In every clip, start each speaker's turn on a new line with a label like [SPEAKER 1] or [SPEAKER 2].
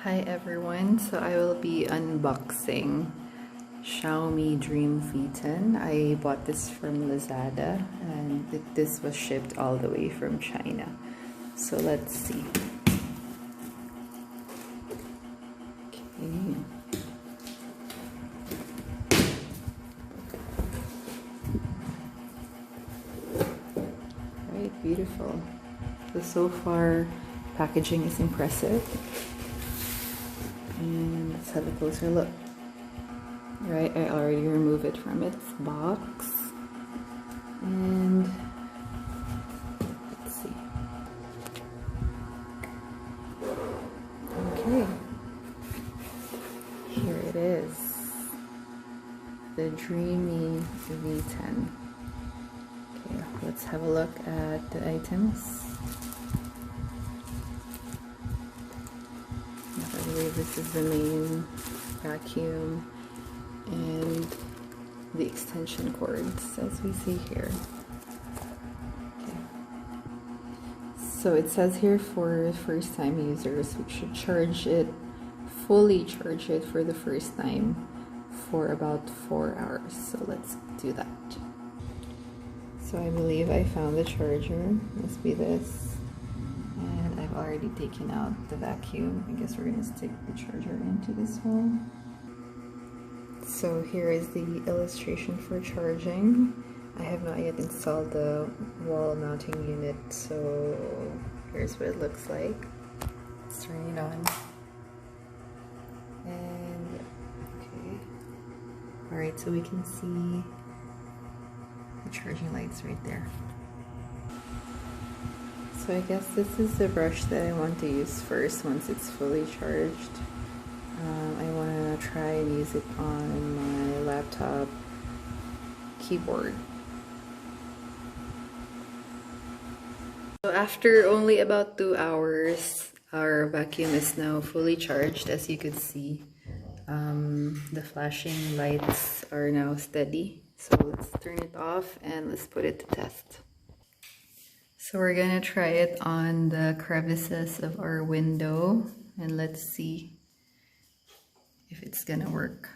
[SPEAKER 1] Hi everyone, so I will be unboxing Xiaomi Dreame V10. I bought this from Lazada and this was shipped all the way from China. So let's see. Okay. Right, beautiful. So far packaging is impressive. And let's have a closer look. Right, I already removed it from its box. And let's see. Okay. Here it is. The Dreame V10. Okay, let's have a look at the items. I believe this is the main vacuum and the extension cords as we see here. Okay. So it says here for first time users, we should fully charge it for the first time for about 4 hours. So let's do that. So I believe I found the charger. Must be this. And I've already taken out the vacuum. I guess we're gonna stick the charger into this one. So here is the illustration for charging. I have not yet installed the wall mounting unit, so here's what it looks like. Let's turn it on. And okay. Alright, so we can see the charging lights right there. So I guess this is the brush that I want to use first once it's fully charged. I want to try and use it on my laptop keyboard. So after only about 2 hours, our vacuum is now fully charged. As you could see, the flashing lights are now steady. So let's turn it off and let's put it to test. So we're gonna try it on the crevices of our window and let's see if it's gonna work.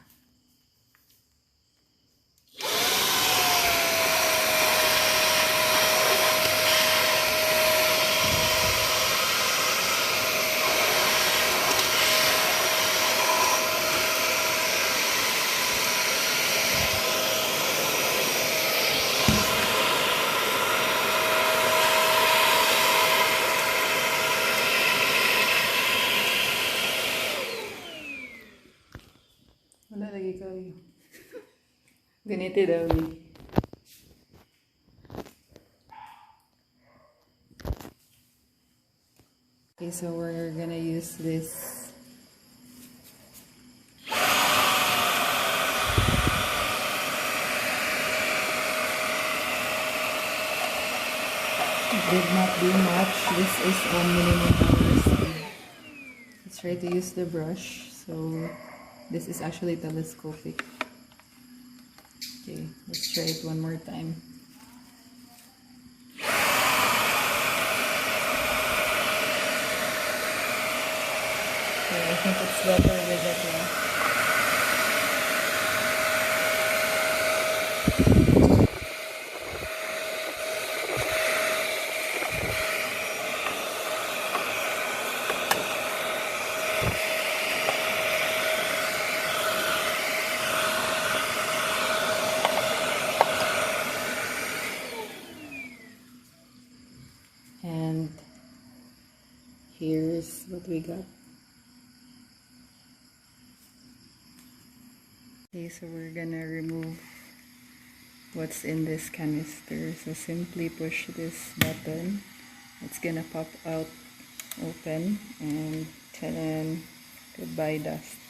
[SPEAKER 1] Wala lagi kayo. Ganito daw ni. Okay, so we're gonna use this did not do much. This is on minimum power speed. Let's try to use the brush. So this is actually telescopic. Okay, let's try it one more time. Okay, I think it's better with it now. And here's what we got. Okay, so we're gonna remove what's in this canister. So simply push this button. It's gonna pop out open and then goodbye dust.